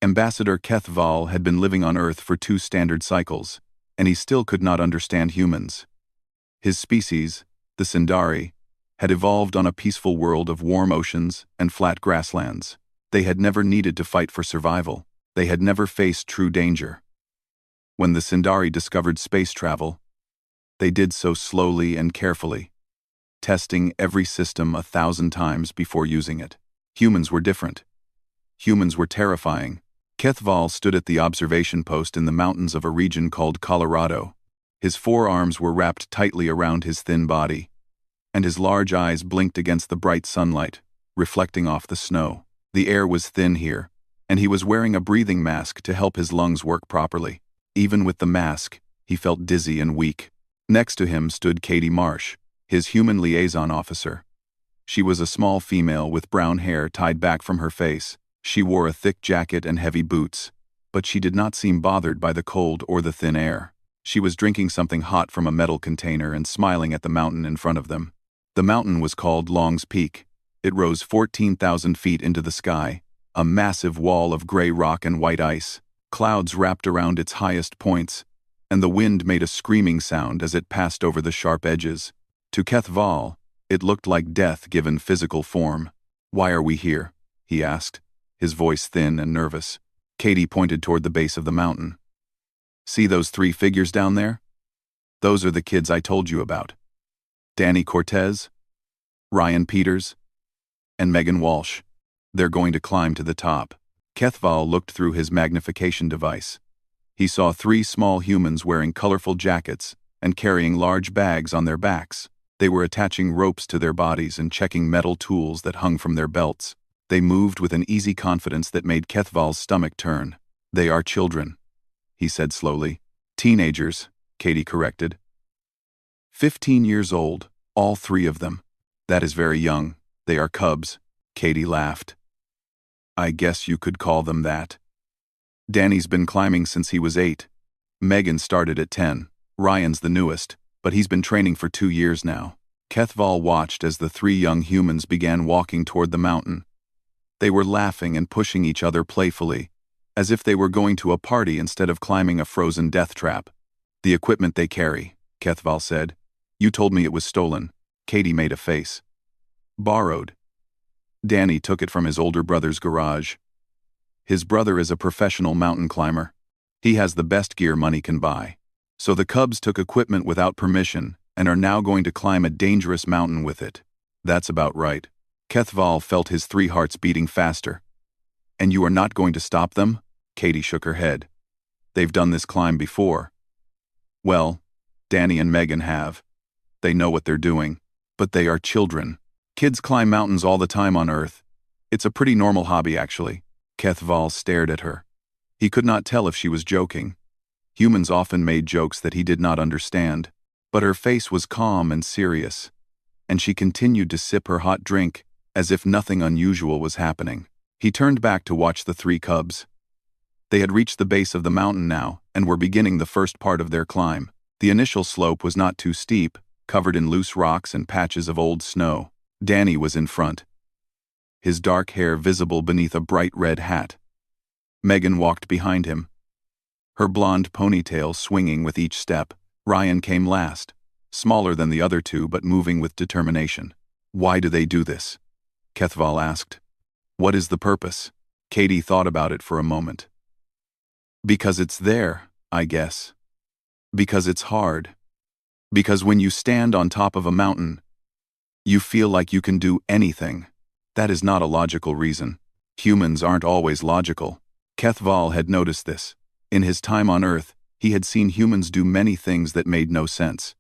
Ambassador Kethval had been living on Earth for 2 standard cycles, and he still could not understand humans. His species, the Sindari, had evolved on a peaceful world of warm oceans and flat grasslands. They had never needed to fight for survival. They had never faced true danger. When the Sindari discovered space travel, they did so slowly and carefully, testing every system 1,000 times before using it. Humans were different. Humans were terrifying. Kethval stood at the observation post in the mountains of a region called Colorado. His forearms were wrapped tightly around his thin body, and his large eyes blinked against the bright sunlight, reflecting off the snow. The air was thin here, and he was wearing a breathing mask to help his lungs work properly. Even with the mask, he felt dizzy and weak. Next to him stood Katie Marsh, his human liaison officer. She was a small female with brown hair tied back from her face. She wore a thick jacket and heavy boots, but she did not seem bothered by the cold or the thin air. She was drinking something hot from a metal container and smiling at the mountain in front of them. The mountain was called Long's Peak. It rose 14,000 feet into the sky, a massive wall of gray rock and white ice. Clouds wrapped around its highest points, and the wind made a screaming sound as it passed over the sharp edges. To Kethval, it looked like death given physical form. "Why are we here?" he asked, his voice thin and nervous. Katie pointed toward the base of the mountain. "See those 3 figures down there? Those are the kids I told you about. Danny Cortez, Ryan Peters, and Megan Walsh. They're going to climb to the top." Kethval looked through his magnification device. He saw 3 small humans wearing colorful jackets and carrying large bags on their backs. They were attaching ropes to their bodies and checking metal tools that hung from their belts. They moved with an easy confidence that made Kethval's stomach turn. "They are children," he said slowly. "Teenagers," Katie corrected. 15 years old, all 3 of them. "That is very young. They are cubs," Katie laughed. "I guess you could call them that." Danny's been climbing since he was 8. Megan started at 10. Ryan's the newest, but he's been training for 2 years now. Kethval watched as the 3 young humans began walking toward the mountain. They were laughing and pushing each other playfully, as if they were going to a party instead of climbing a frozen death trap. "The equipment they carry," Kethval said. "You told me it was stolen." Katie made a face. "Borrowed. Danny took it from his older brother's garage. His brother is a professional mountain climber. He has the best gear money can buy. So the cubs took equipment without permission and are now going to climb a dangerous mountain with it." "That's about right." Kethval felt his 3 hearts beating faster. "And you are not going to stop them?" Katie shook her head. "They've done this climb before." "Well, Danny and Megan have. They know what they're doing. But they are children. Kids climb mountains all the time on Earth. It's a pretty normal hobby, actually." Kethval stared at her. He could not tell if she was joking. Humans often made jokes that he did not understand, but her face was calm and serious, and she continued to sip her hot drink as if nothing unusual was happening. He turned back to watch the 3 cubs. They had reached the base of the mountain now and were beginning the first part of their climb. The initial slope was not too steep, covered in loose rocks and patches of old snow. Danny was in front, his dark hair visible beneath a bright red hat. Megan walked behind him, her blonde ponytail swinging with each step. Ryan came last, smaller than the other 2 but moving with determination. "Why do they do this?" Kethval asked. "What is the purpose?" Katie thought about it for a moment. "Because it's there, I guess. Because it's hard. Because when you stand on top of a mountain, you feel like you can do anything." That is not a logical reason. Humans aren't always logical. Kethval had noticed this. In his time on Earth, he had seen humans do many things that made no sense.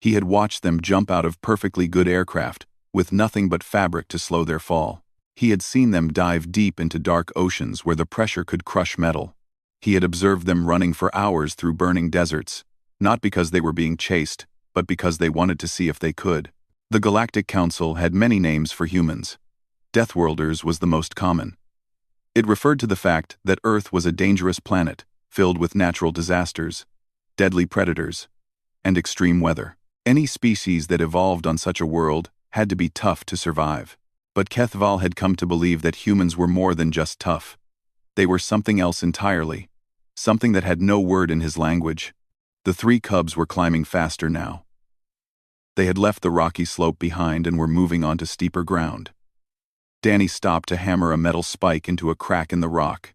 He had watched them jump out of perfectly good aircraft, with nothing but fabric to slow their fall. He had seen them dive deep into dark oceans where the pressure could crush metal. He had observed them running for hours through burning deserts, not because they were being chased, but because they wanted to see if they could. The Galactic Council had many names for humans. Deathworlders was the most common. It referred to the fact that Earth was a dangerous planet, filled with natural disasters, deadly predators, and extreme weather. Any species that evolved on such a world had to be tough to survive. But Kethval had come to believe that humans were more than just tough. They were something else entirely, something that had no word in his language. The three cubs were climbing faster now. They had left the rocky slope behind and were moving onto steeper ground. Danny stopped to hammer a metal spike into a crack in the rock,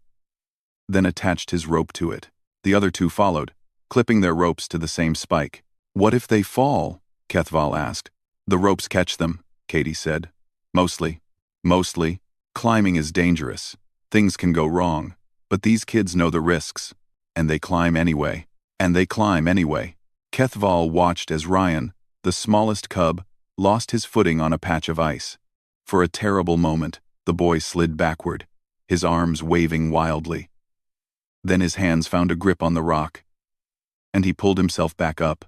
then attached his rope to it. The other two followed, clipping their ropes to the same spike. "What if they fall?" Kethval asked. "The ropes catch them," Katie said. Mostly. Climbing is dangerous. Things can go wrong, but these kids know the risks, and they climb anyway. Kethval watched as Ryan, the smallest cub, lost his footing on a patch of ice. For a terrible moment, the boy slid backward, his arms waving wildly. Then his hands found a grip on the rock, and he pulled himself back up.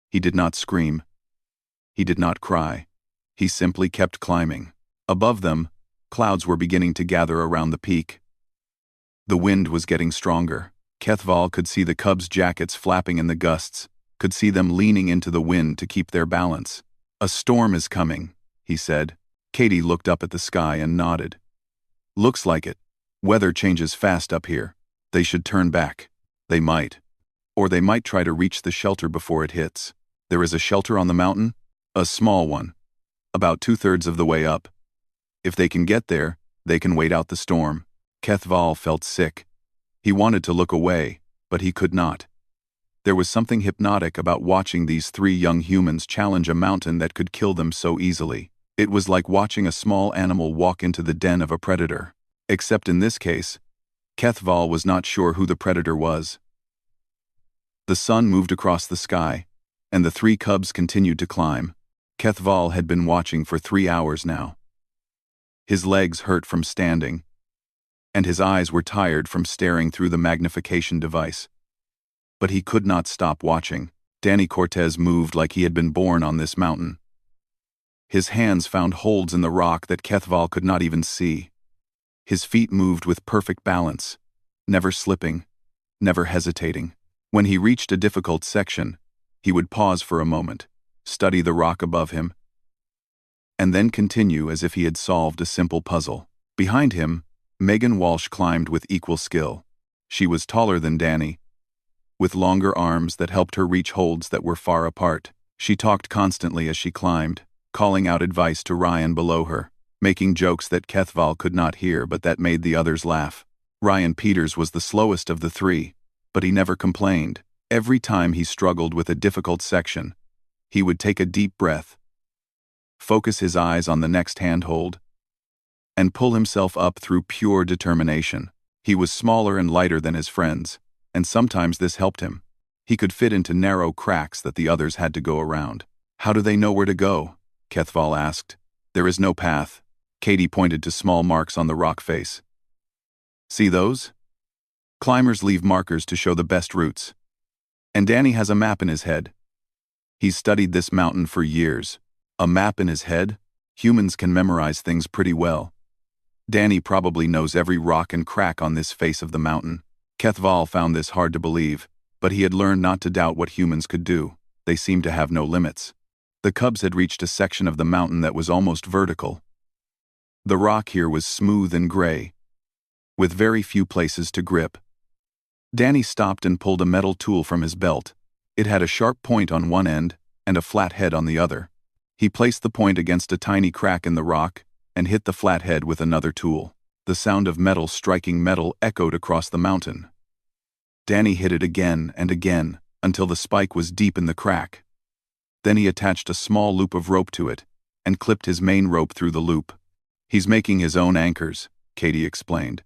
He did not scream. He did not cry. He simply kept climbing. Above them, clouds were beginning to gather around the peak. The wind was getting stronger. Kethval could see the cubs' jackets flapping in the gusts, could see them leaning into the wind to keep their balance. "A storm is coming," he said. Katie looked up at the sky and nodded. "Looks like it. Weather changes fast up here. They should turn back." "They might. Or they might try to reach the shelter before it hits." "There is a shelter on the mountain?" "A small one. About 2/3 of the way up. If they can get there, they can wait out the storm." Kethval felt sick. He wanted to look away, but he could not. There was something hypnotic about watching these three young humans challenge a mountain that could kill them so easily. It was like watching a small animal walk into the den of a predator. Except in this case, Kethval was not sure who the predator was. The sun moved across the sky, and the three cubs continued to climb. Kethval had been watching for 3 hours now. His legs hurt from standing, and his eyes were tired from staring through the magnification device. But he could not stop watching. Danny Cortez moved like he had been born on this mountain. His hands found holds in the rock that Kethval could not even see. His feet moved with perfect balance, never slipping, never hesitating. When he reached a difficult section, he would pause for a moment, study the rock above him, and then continue as if he had solved a simple puzzle. Behind him, Megan Walsh climbed with equal skill. She was taller than Danny, with longer arms that helped her reach holds that were far apart. She talked constantly as she climbed, calling out advice to Ryan below her, making jokes that Kethval could not hear but that made the others laugh. Ryan Peters was the slowest of the three, but he never complained. Every time he struggled with a difficult section, he would take a deep breath, focus his eyes on the next handhold, and pull himself up through pure determination. He was smaller and lighter than his friends, and sometimes this helped him. He could fit into narrow cracks that the others had to go around. "How do they know where to go?" Kethval asked. "There is no path." Katie pointed to small marks on the rock face. "See those? Climbers leave markers to show the best routes. And Danny has a map in his head. He's studied this mountain for years. A map in his head? Humans can memorize things pretty well. Danny probably knows every rock and crack on this face of the mountain." Kethval found this hard to believe, but he had learned not to doubt what humans could do. They seemed to have no limits. The cubs had reached a section of the mountain that was almost vertical. The rock here was smooth and gray, with very few places to grip. Danny stopped and pulled a metal tool from his belt. It had a sharp point on one end and a flat head on the other. He placed the point against a tiny crack in the rock and hit the flat head with another tool. The sound of metal striking metal echoed across the mountain. Danny hit it again and again until the spike was deep in the crack. Then he attached a small loop of rope to it and clipped his main rope through the loop. "He's making his own anchors," Katie explained.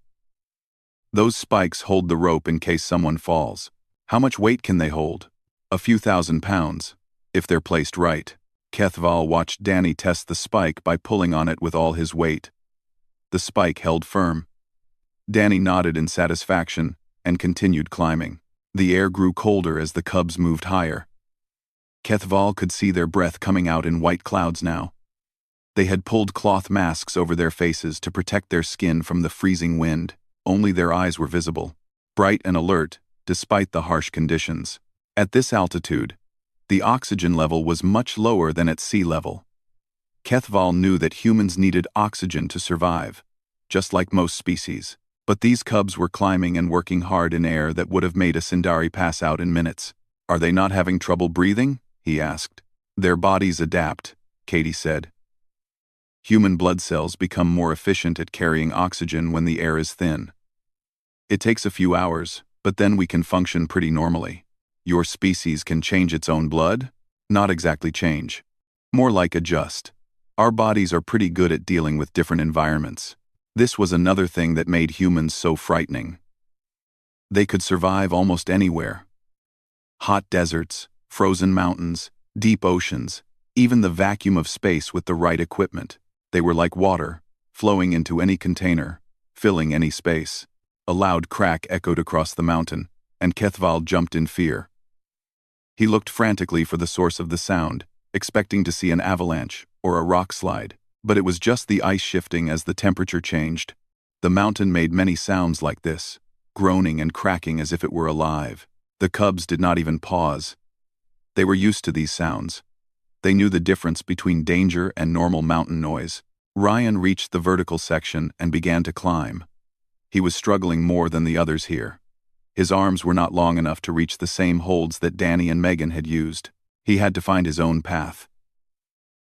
"Those spikes hold the rope in case someone falls." "How much weight can they hold?" "A few thousand pounds, if they're placed right." Kethval watched Danny test the spike by pulling on it with all his weight. The spike held firm. Danny nodded in satisfaction and continued climbing. The air grew colder as the cubs moved higher. Kethval could see their breath coming out in white clouds now. They had pulled cloth masks over their faces to protect their skin from the freezing wind. Only their eyes were visible, bright and alert, despite the harsh conditions. At this altitude, the oxygen level was much lower than at sea level. Kethval knew that humans needed oxygen to survive, just like most species. But these cubs were climbing and working hard in air that would have made a Sindari pass out in minutes. "Are they not having trouble breathing?" he asked. "Their bodies adapt," Katie said. "Human blood cells become more efficient at carrying oxygen when the air is thin. It takes a few hours, but then we can function pretty normally. Your species can change its own blood? Not exactly change. More like adjust. Our bodies are pretty good at dealing with different environments." This was another thing that made humans so frightening. They could survive almost anywhere. Hot deserts, frozen mountains, deep oceans, even the vacuum of space with the right equipment. They were like water, flowing into any container, filling any space. A loud crack echoed across the mountain, and Kethval jumped in fear. He looked frantically for the source of the sound, expecting to see an avalanche or a rock slide, but it was just the ice shifting as the temperature changed. The mountain made many sounds like this, groaning and cracking as if it were alive. The cubs did not even pause. They were used to these sounds. They knew the difference between danger and normal mountain noise. Ryan reached the vertical section and began to climb. He was struggling more than the others here. His arms were not long enough to reach the same holds that Danny and Megan had used. He had to find his own path,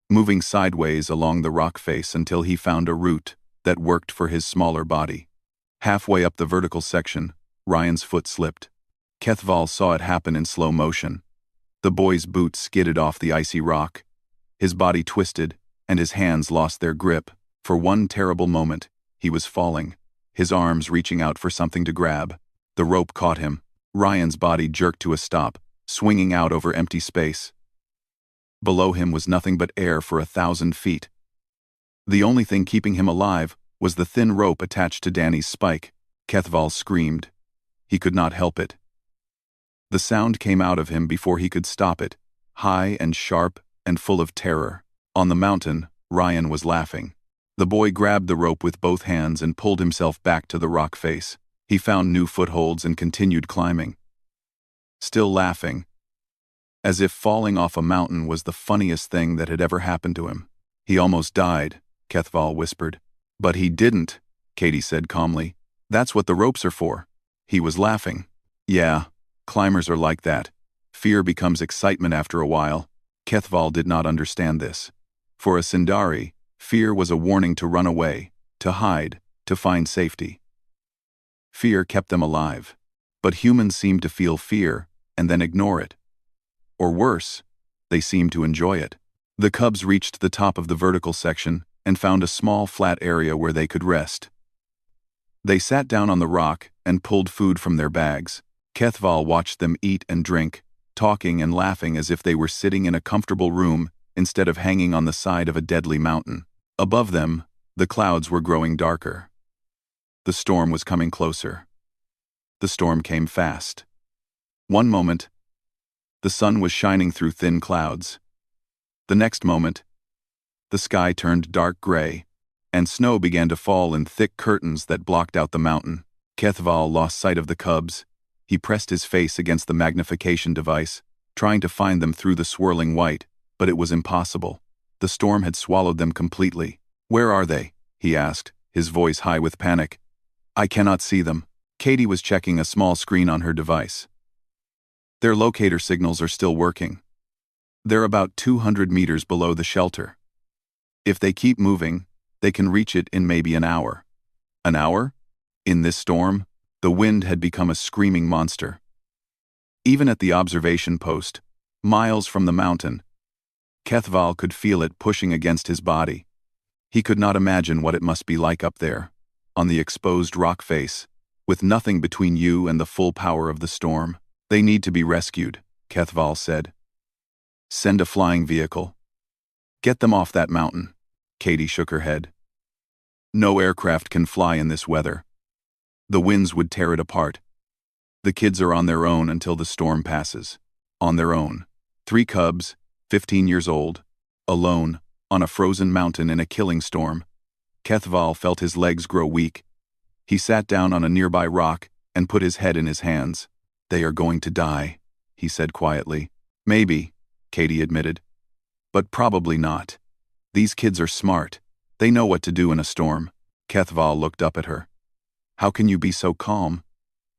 moving sideways along the rock face until he found a route that worked for his smaller body. Halfway up the vertical section, Ryan's foot slipped. Kethval saw it happen in slow motion. The boy's boot skidded off the icy rock. His body twisted, and his hands lost their grip. For one terrible moment, he was falling, his arms reaching out for something to grab. The rope caught him. Ryan's body jerked to a stop, swinging out over empty space. Below him was nothing but air for 1,000 feet. The only thing keeping him alive was the thin rope attached to Danny's spike. Kethval screamed. He could not help it. The sound came out of him before he could stop it, high and sharp and full of terror. On the mountain, Ryan was laughing. The boy grabbed the rope with both hands and pulled himself back to the rock face. He found new footholds and continued climbing. Still laughing, as if falling off a mountain was the funniest thing that had ever happened to him. "He almost died," Kethval whispered. "But he didn't," Katie said calmly. "That's what the ropes are for." He was laughing. "Yeah, climbers are like that. Fear becomes excitement after a while." Kethval did not understand this. For a Sindari, fear was a warning to run away, to hide, to find safety. Fear kept them alive. But humans seemed to feel fear and then ignore it. Or worse, they seemed to enjoy it. The cubs reached the top of the vertical section and found a small flat area where they could rest. They sat down on the rock and pulled food from their bags. Kethval watched them eat and drink, talking and laughing as if they were sitting in a comfortable room instead of hanging on the side of a deadly mountain. Above them, the clouds were growing darker. The storm was coming closer. The storm came fast. One moment, the sun was shining through thin clouds. The next moment, the sky turned dark gray, and snow began to fall in thick curtains that blocked out the mountain. Kethval lost sight of the cubs. He pressed his face against the magnification device, trying to find them through the swirling white, but it was impossible. The storm had swallowed them completely. "Where are they?" he asked, his voice high with panic. "I cannot see them." Katie was checking a small screen on her device. "Their locator signals are still working. They're about 200 meters below the shelter. If they keep moving, they can reach it in maybe an hour." An hour? In this storm, the wind had become a screaming monster. Even at the observation post, miles from the mountain, Kethval could feel it pushing against his body. He could not imagine what it must be like up there, on the exposed rock face, with nothing between you and the full power of the storm. "They need to be rescued," Kethval said. "Send a flying vehicle. Get them off that mountain." Katie shook her head. "No aircraft can fly in this weather. The winds would tear it apart. The kids are on their own until the storm passes. On their own. 3 cubs, 15 years old, alone, on a frozen mountain in a killing storm." Kethval felt his legs grow weak. He sat down on a nearby rock and put his head in his hands. "They are going to die," he said quietly. "Maybe," Katie admitted. "But probably not. These kids are smart. They know what to do in a storm." Kethval looked up at her. How can you be so calm?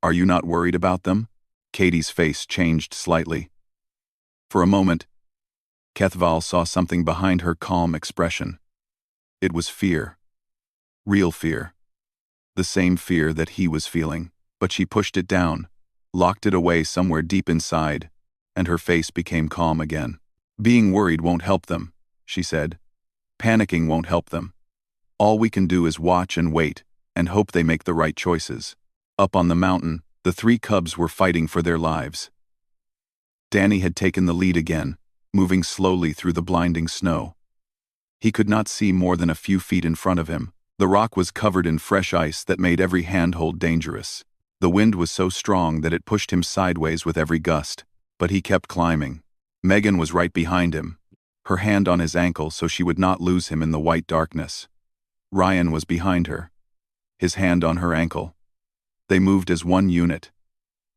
Are you not worried about them? Katie's face changed slightly. For a moment, Kethval saw something behind her calm expression. It was fear. Real fear. The same fear that he was feeling, but she pushed it down, locked it away somewhere deep inside, and her face became calm again. Being worried won't help them, she said. Panicking won't help them. All we can do is watch and wait, and hope they make the right choices. Up on the mountain, the three cubs were fighting for their lives. Danny had taken the lead again, moving slowly through the blinding snow. He could not see more than a few feet in front of him. The rock was covered in fresh ice that made every handhold dangerous. The wind was so strong that it pushed him sideways with every gust, but he kept climbing. Megan was right behind him, her hand on his ankle so she would not lose him in the white darkness. Ryan was behind her, his hand on her ankle. They moved as one unit,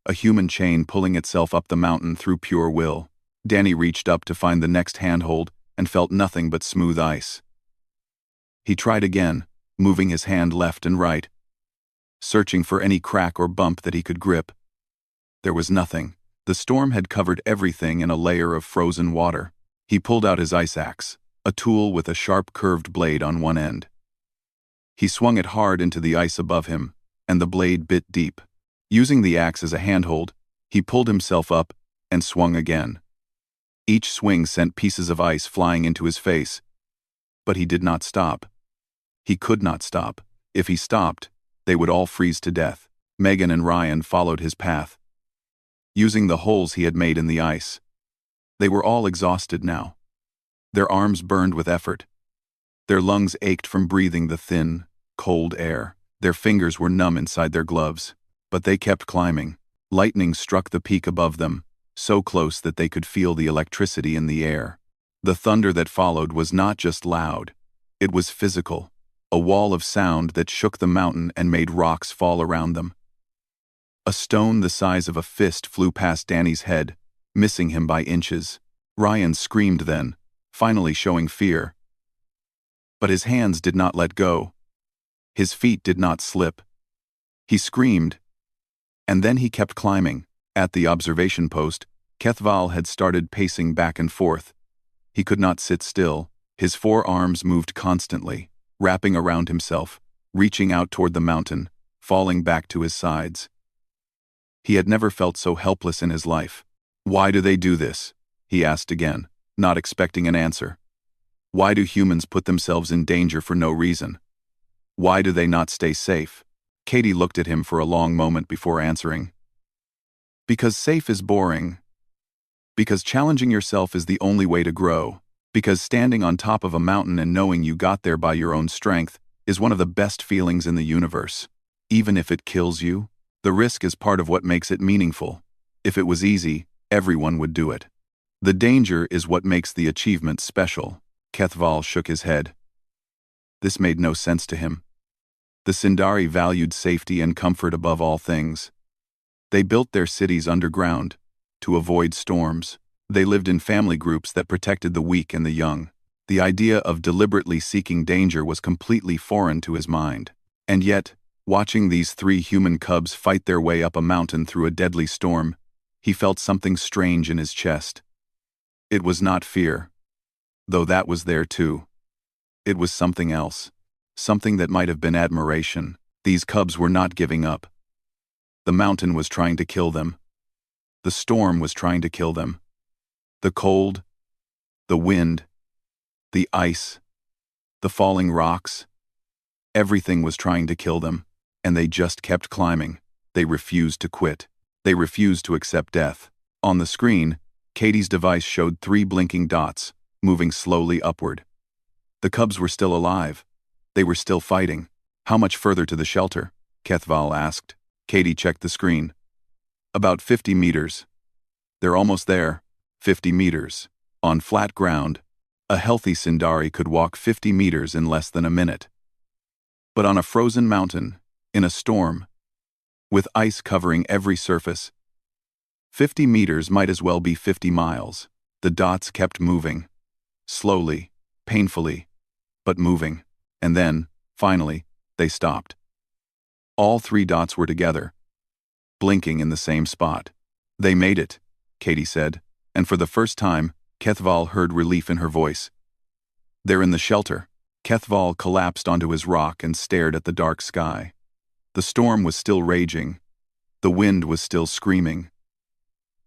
a human chain pulling itself up the mountain through pure will. Danny reached up to find the next handhold and felt nothing but smooth ice. He tried again, moving his hand left and right, searching for any crack or bump that he could grip. There was nothing. The storm had covered everything in a layer of frozen water. He pulled out his ice axe, a tool with a sharp curved blade on one end. He swung it hard into the ice above him, and the blade bit deep. Using the axe as a handhold, he pulled himself up and swung again. Each swing sent pieces of ice flying into his face, but he did not stop. He could not stop. If he stopped, they would all freeze to death. Megan and Ryan followed his path, using the holes he had made in the ice. They were all exhausted now. Their arms burned with effort. Their lungs ached from breathing the thin, cold air. Their fingers were numb inside their gloves, but they kept climbing. Lightning struck the peak above them, so close that they could feel the electricity in the air. The thunder that followed was not just loud, it was physical, a wall of sound that shook the mountain and made rocks fall around them. A stone the size of a fist flew past Danny's head, missing him by inches. Ryan screamed then, finally showing fear. But his hands did not let go. His feet did not slip. He screamed, and then he kept climbing. At the observation post, Kethval had started pacing back and forth. He could not sit still. His forearms moved constantly, wrapping around himself, reaching out toward the mountain, falling back to his sides. He had never felt so helpless in his life. Why do they do this? He asked again, not expecting an answer. Why do humans put themselves in danger for no reason? Why do they not stay safe? Katie looked at him for a long moment before answering. Because safe is boring. Because challenging yourself is the only way to grow. Because standing on top of a mountain and knowing you got there by your own strength is one of the best feelings in the universe. Even if it kills you, the risk is part of what makes it meaningful. If it was easy, everyone would do it. The danger is what makes the achievement special. Kethval shook his head. This made no sense to him. The Sindari valued safety and comfort above all things. They built their cities underground, to avoid storms. They lived in family groups that protected the weak and the young. The idea of deliberately seeking danger was completely foreign to his mind. And yet, watching these three human cubs fight their way up a mountain through a deadly storm, he felt something strange in his chest. It was not fear, though that was there too. It was something else, something that might have been admiration. These cubs were not giving up. The mountain was trying to kill them. The storm was trying to kill them. The cold, the wind, the ice, the falling rocks, everything was trying to kill them, and they just kept climbing. They refused to quit. They refused to accept death. On the screen, Katie's device showed 3 blinking dots, moving slowly upward. The cubs were still alive. They were still fighting. How much further to the shelter? Kethval asked. Katie checked the screen. About 50 meters. They're almost there. 50 meters. On flat ground, a healthy Sindari could walk 50 meters in less than a minute. But on a frozen mountain, in a storm, with ice covering every surface, 50 meters might as well be 50 miles. The dots kept moving. Slowly, painfully, but moving. And then, finally, they stopped. All three dots were together, blinking in the same spot. "They made it," Katie said, and for the first time, Kethval heard relief in her voice. "They're in the shelter." Kethval collapsed onto his rock and stared at the dark sky. The storm was still raging. The wind was still screaming.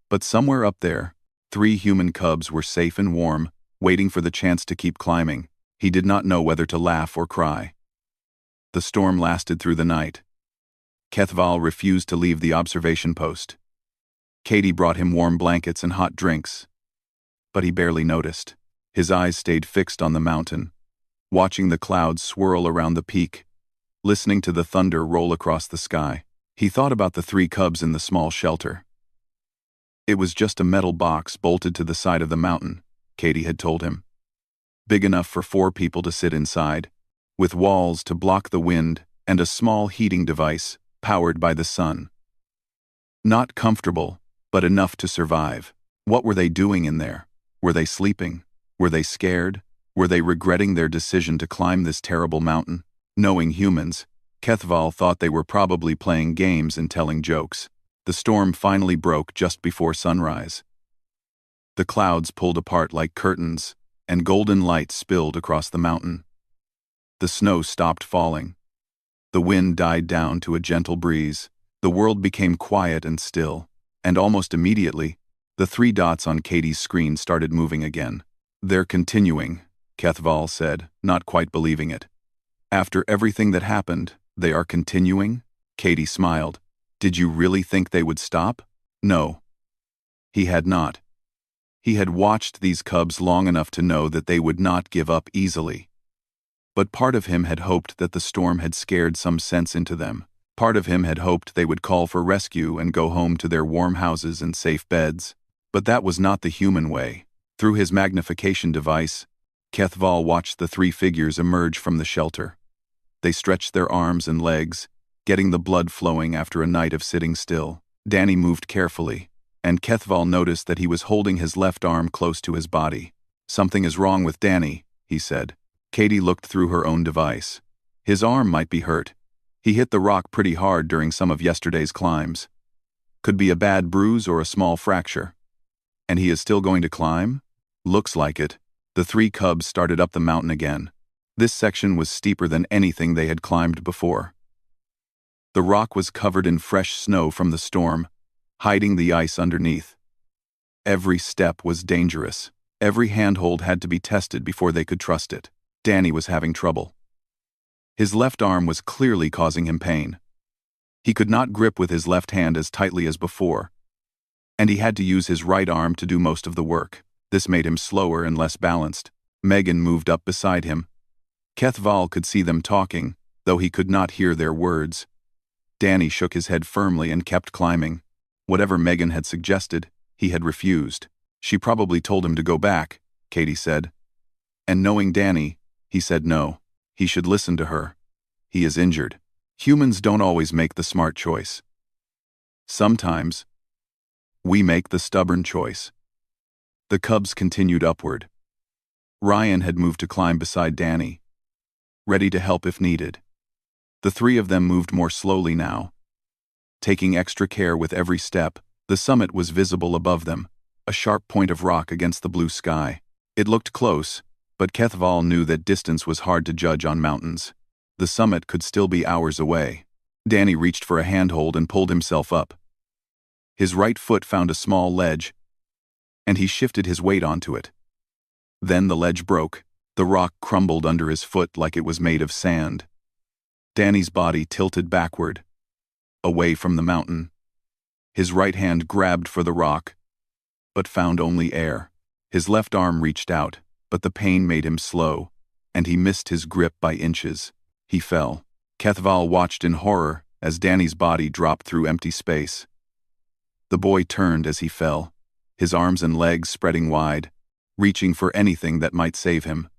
But somewhere up there, 3 human cubs were safe and warm, waiting for the chance to keep climbing. He did not know whether to laugh or cry. The storm lasted through the night. Kethval refused to leave the observation post. Katie brought him warm blankets and hot drinks. But he barely noticed. His eyes stayed fixed on the mountain, watching the clouds swirl around the peak, listening to the thunder roll across the sky. He thought about the 3 cubs in the small shelter. It was just a metal box bolted to the side of the mountain, Katie had told him. Big enough for 4 people to sit inside, with walls to block the wind and a small heating device powered by the sun. Not comfortable, but enough to survive. What were they doing in there? Were they sleeping? Were they scared? Were they regretting their decision to climb this terrible mountain? Knowing humans, Kethval thought they were probably playing games and telling jokes. The storm finally broke just before sunrise. The clouds pulled apart like curtains, and golden light spilled across the mountain. The snow stopped falling. The wind died down to a gentle breeze. The world became quiet and still, and almost immediately, the 3 dots on Katie's screen started moving again. "They're continuing," Kethval said, not quite believing it. "After everything that happened, they are continuing?" Katie smiled. "Did you really think they would stop?" No. He had not. He had watched these cubs long enough to know that they would not give up easily. But part of him had hoped that the storm had scared some sense into them. Part of him had hoped they would call for rescue and go home to their warm houses and safe beds. But that was not the human way. Through his magnification device, Kethval watched the 3 figures emerge from the shelter. They stretched their arms and legs, getting the blood flowing after a night of sitting still. Danny moved carefully, and Kethval noticed that he was holding his left arm close to his body. "Something is wrong with Danny," he said. Katie looked through her own device. His arm might be hurt. He hit the rock pretty hard during some of yesterday's climbs. Could be a bad bruise or a small fracture. And he is still going to climb? Looks like it. The 3 cubs started up the mountain again. This section was steeper than anything they had climbed before. The rock was covered in fresh snow from the storm, hiding the ice underneath. Every step was dangerous. Every handhold had to be tested before they could trust it. Danny was having trouble. His left arm was clearly causing him pain. He could not grip with his left hand as tightly as before, and he had to use his right arm to do most of the work. This made him slower and less balanced. Megan moved up beside him. Kethval could see them talking, though he could not hear their words. Danny shook his head firmly and kept climbing. Whatever Megan had suggested, he had refused. "She probably told him to go back," Katie said. And knowing Danny, he said no. He should listen to her. He is injured. Humans don't always make the smart choice. Sometimes, we make the stubborn choice. The cubs continued upward. Ryan had moved to climb beside Danny, ready to help if needed. The 3 of them moved more slowly now, taking extra care with every step. The summit was visible above them, a sharp point of rock against the blue sky. It looked close, but Kethval knew that distance was hard to judge on mountains. The summit could still be hours away. Danny reached for a handhold and pulled himself up. His right foot found a small ledge, and he shifted his weight onto it. Then the ledge broke. The rock crumbled under his foot like it was made of sand. Danny's body tilted backward, away from the mountain. His right hand grabbed for the rock, but found only air. His left arm reached out, but the pain made him slow, and he missed his grip by inches. He fell. Kethval watched in horror as Danny's body dropped through empty space. The boy turned as he fell, his arms and legs spreading wide, reaching for anything that might save him.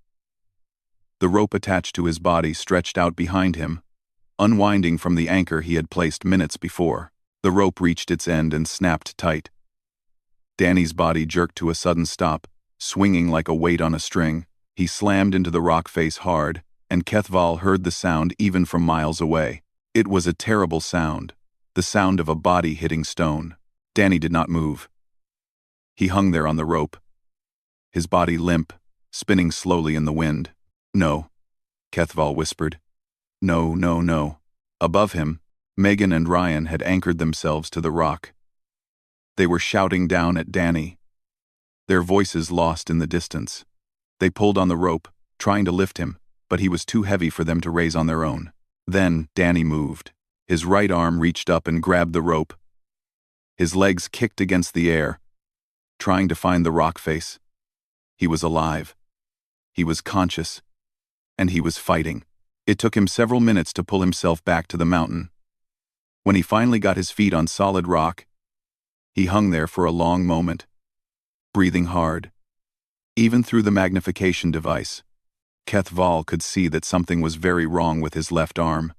The rope attached to his body stretched out behind him, unwinding from the anchor he had placed minutes before. The rope reached its end and snapped tight. Danny's body jerked to a sudden stop, swinging like a weight on a string. He slammed into the rock face hard, and Kethval heard the sound even from miles away. It was a terrible sound, the sound of a body hitting stone. Danny did not move. He hung there on the rope, his body limp, spinning slowly in the wind. "No," Kethval whispered. "No, no, no." Above him, Megan and Ryan had anchored themselves to the rock. They were shouting down at Danny, their voices lost in the distance. They pulled on the rope, trying to lift him, but he was too heavy for them to raise on their own. Then Danny moved. His right arm reached up and grabbed the rope. His legs kicked against the air, trying to find the rock face. He was alive. He was conscious. And he was fighting. It took him several minutes to pull himself back to the mountain. When he finally got his feet on solid rock, he hung there for a long moment, breathing hard. Even through the magnification device, Kethval could see that something was very wrong with his left arm.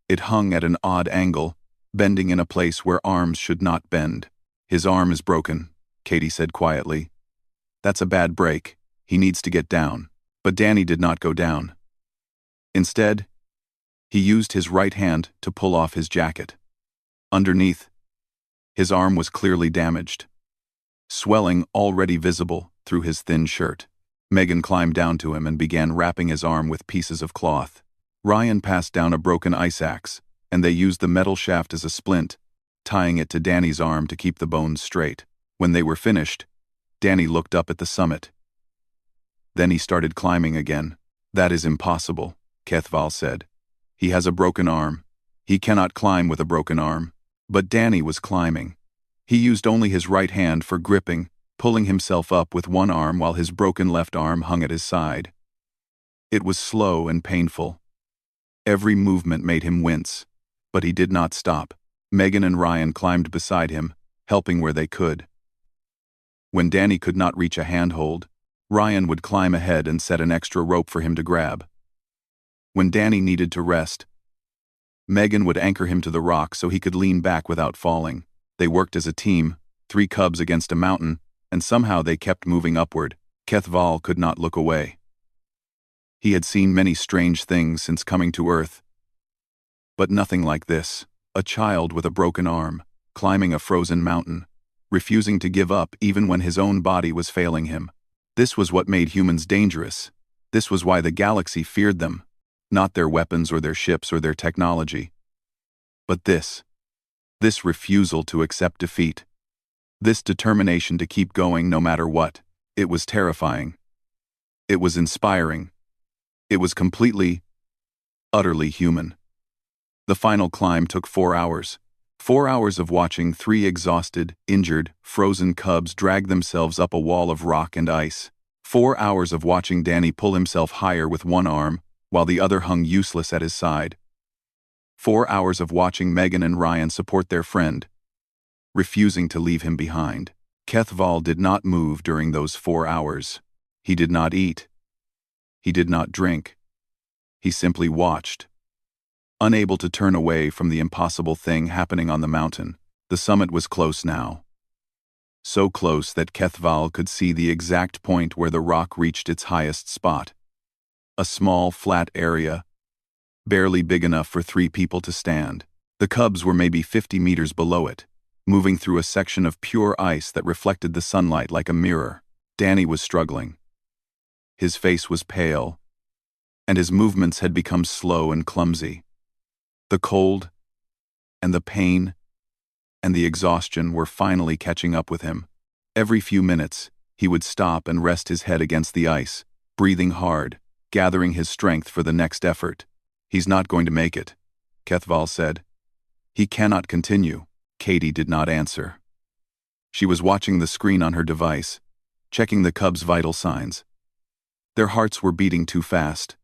It hung at an odd angle, bending in a place where arms should not bend. "His arm is broken," Katie said quietly. "That's a bad break. He needs to get down." But Danny did not go down. Instead, he used his right hand to pull off his jacket. Underneath, his arm was clearly damaged, swelling already visible through his thin shirt. Megan climbed down to him and began wrapping his arm with pieces of cloth. Ryan passed down a broken ice axe, and they used the metal shaft as a splint, tying it to Danny's arm to keep the bones straight. When they were finished, Danny looked up at the summit. Then he started climbing again. "That is impossible," Kethval said. "He has a broken arm. He cannot climb with a broken arm." But Danny was climbing. He used only his right hand for gripping, pulling himself up with one arm while his broken left arm hung at his side. It was slow and painful. Every movement made him wince, but he did not stop. Megan and Ryan climbed beside him, helping where they could. When Danny could not reach a handhold, Ryan would climb ahead and set an extra rope for him to grab. When Danny needed to rest, Megan would anchor him to the rock so he could lean back without falling. They worked as a team, 3 cubs against a mountain, and somehow they kept moving upward. Kethval could not look away. He had seen many strange things since coming to Earth, but nothing like this. A child with a broken arm, climbing a frozen mountain, refusing to give up even when his own body was failing him. This was what made humans dangerous. This was why the galaxy feared them. Not their weapons or their ships or their technology. But this refusal to accept defeat. This determination to keep going no matter what. It was terrifying. It was inspiring. It was completely, utterly human. The final climb took 4 hours. 4 hours of watching 3 exhausted, injured, frozen cubs drag themselves up a wall of rock and ice. 4 hours of watching Danny pull himself higher with one arm, while the other hung useless at his side. 4 hours of watching Megan and Ryan support their friend, refusing to leave him behind. Kethval did not move during those 4 hours. He did not eat. He did not drink. He simply watched, unable to turn away from the impossible thing happening on the mountain. The summit was close now. So close that Kethval could see the exact point where the rock reached its highest spot. A small, flat area, barely big enough for 3 people to stand. The cubs were maybe 50 meters below it, moving through a section of pure ice that reflected the sunlight like a mirror. Danny was struggling. His face was pale, and his movements had become slow and clumsy. The cold, and the pain, and the exhaustion were finally catching up with him. Every few minutes, he would stop and rest his head against the ice, breathing hard, gathering his strength for the next effort. "He's not going to make it," Kethval said. "He cannot continue." Katie did not answer. She was watching the screen on her device, checking the cubs' vital signs. Their hearts were beating too fast.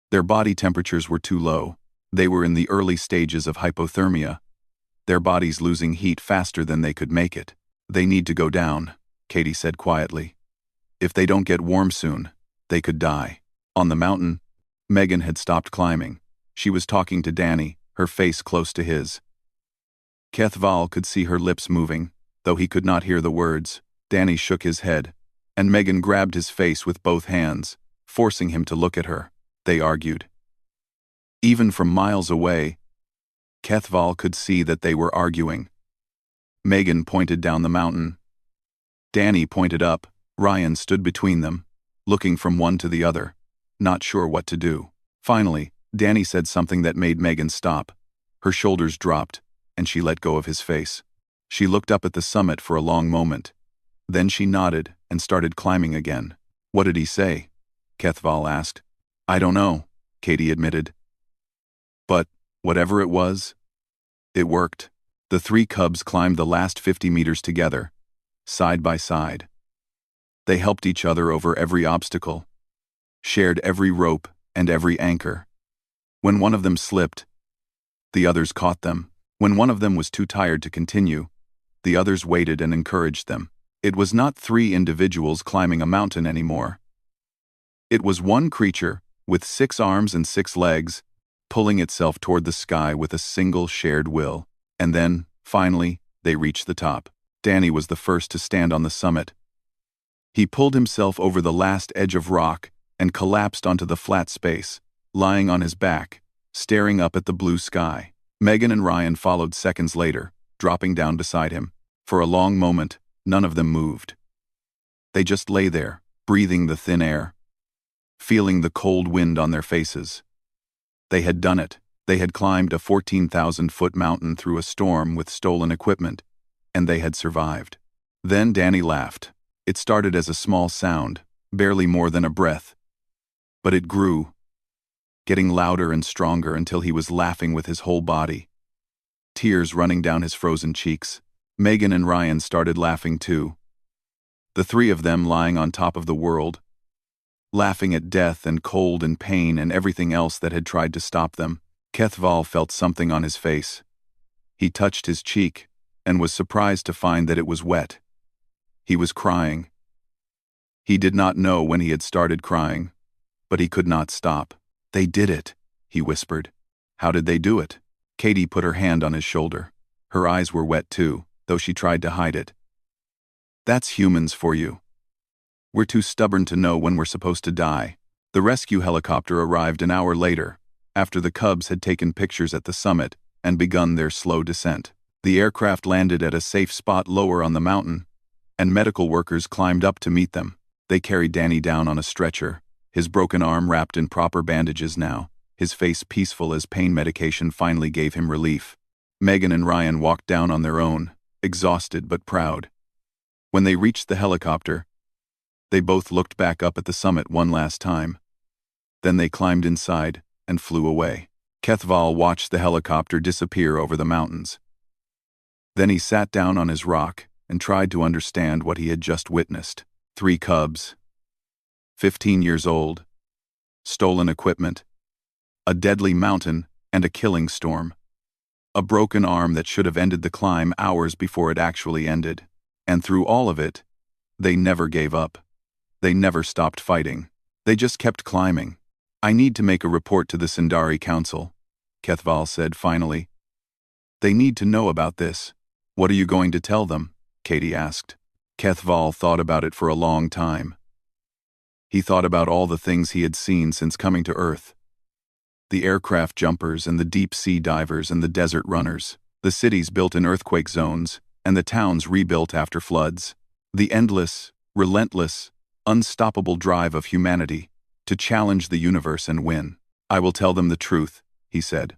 Their body temperatures were too low. They were in the early stages of hypothermia, their bodies losing heat faster than they could make it. "They need to go down," Katie said quietly. "If they don't get warm soon, they could die." On the mountain, Megan had stopped climbing. She was talking to Danny, her face close to his. Kethval could see her lips moving, though he could not hear the words. Danny shook his head, and Megan grabbed his face with both hands, forcing him to look at her. They argued. Even from miles away, Kethval could see that they were arguing. Megan pointed down the mountain. Danny pointed up. Ryan stood between them, looking from one to the other, not sure what to do. Finally, Danny said something that made Megan stop. Her shoulders dropped, and she let go of his face. She looked up at the summit for a long moment. Then she nodded and started climbing again. "What did he say?" Kethval asked. "I don't know," Katie admitted. But, whatever it was, it worked. The three cubs climbed the last 50 meters together, side by side. They helped each other over every obstacle, shared every rope and every anchor. When one of them slipped, the others caught them. When one of them was too tired to continue, the others waited and encouraged them. It was not three individuals climbing a mountain anymore. It was one creature, with 6 arms and 6 legs, pulling itself toward the sky with a single shared will. And then, finally, they reached the top. Danny was the first to stand on the summit. He pulled himself over the last edge of rock and collapsed onto the flat space, lying on his back, staring up at the blue sky. Megan and Ryan followed seconds later, dropping down beside him. For a long moment, none of them moved. They just lay there, breathing the thin air, feeling the cold wind on their faces. They had done it. They had climbed a 14,000-foot mountain through a storm with stolen equipment, and they had survived. Then Danny laughed. It started as a small sound, barely more than a breath. But it grew, getting louder and stronger until he was laughing with his whole body, tears running down his frozen cheeks. Megan and Ryan started laughing too. The three of them lying on top of the world, laughing at death and cold and pain and everything else that had tried to stop them. Kethval felt something on his face. He touched his cheek and was surprised to find that it was wet. He was crying. He did not know when he had started crying, but he could not stop. "They did it," he whispered. "How did they do it?" Katie put her hand on his shoulder. Her eyes were wet too, though she tried to hide it. "That's humans for you. We're too stubborn to know when we're supposed to die." The rescue helicopter arrived an hour later, after the cubs had taken pictures at the summit and begun their slow descent. The aircraft landed at a safe spot lower on the mountain, and medical workers climbed up to meet them. They carried Danny down on a stretcher, his broken arm wrapped in proper bandages now, his face peaceful as pain medication finally gave him relief. Megan and Ryan walked down on their own, exhausted but proud. When they reached the helicopter, they both looked back up at the summit one last time. Then they climbed inside and flew away. Kethval watched the helicopter disappear over the mountains. Then he sat down on his rock and tried to understand what he had just witnessed. 3 cubs, 15 years old, stolen equipment, a deadly mountain, and a killing storm. A broken arm that should have ended the climb hours before it actually ended. And through all of it, they never gave up. They never stopped fighting. They just kept climbing. "I need to make a report to the Sindari Council," Kethval said finally. "They need to know about this." "What are you going to tell them?" Katie asked. Kethval thought about it for a long time. He thought about all the things he had seen since coming to Earth. The aircraft jumpers and the deep-sea divers and the desert runners, the cities built in earthquake zones, and the towns rebuilt after floods. The endless, relentless, unstoppable drive of humanity to challenge the universe and win. "I will tell them the truth," he said.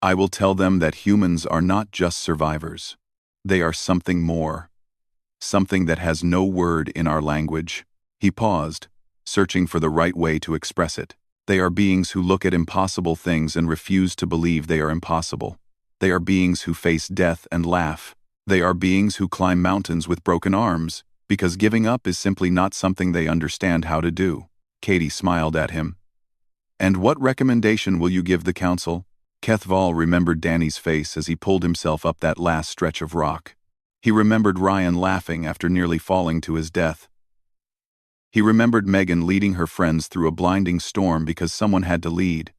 "I will tell them that humans are not just survivors. They are something more. Something that has no word in our language." He paused, searching for the right way to express it. "They are beings who look at impossible things and refuse to believe they are impossible. They are beings who face death and laugh. They are beings who climb mountains with broken arms, because giving up is simply not something they understand how to do." Katie smiled at him. "And what recommendation will you give the council?" Kethval remembered Danny's face as he pulled himself up that last stretch of rock. He remembered Ryan laughing after nearly falling to his death. He remembered Megan leading her friends through a blinding storm because someone had to lead.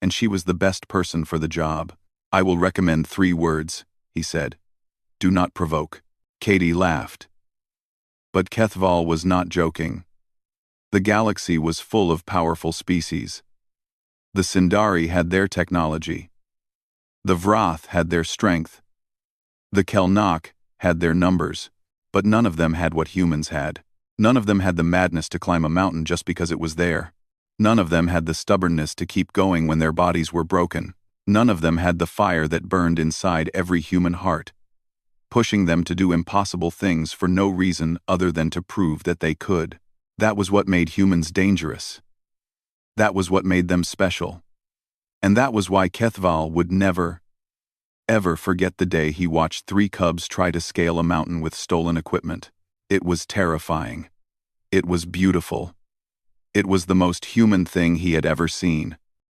And she was the best person for the job. "I will recommend 3 words," he said. "Do not provoke." Katie laughed. But Kethval was not joking. The galaxy was full of powerful species. The Sindari had their technology. The Vrath had their strength. The Kelnok had their numbers, but none of them had what humans had. None of them had the madness to climb a mountain just because it was there. None of them had the stubbornness to keep going when their bodies were broken. None of them had the fire that burned inside every human heart, pushing them to do impossible things for no reason other than to prove that they could. That was what made humans dangerous. That was what made them special. And that was why Kethval would never, ever forget the day he watched 3 cubs try to scale a mountain with stolen equipment. It was terrifying. It was beautiful. It was the most human thing he had ever seen.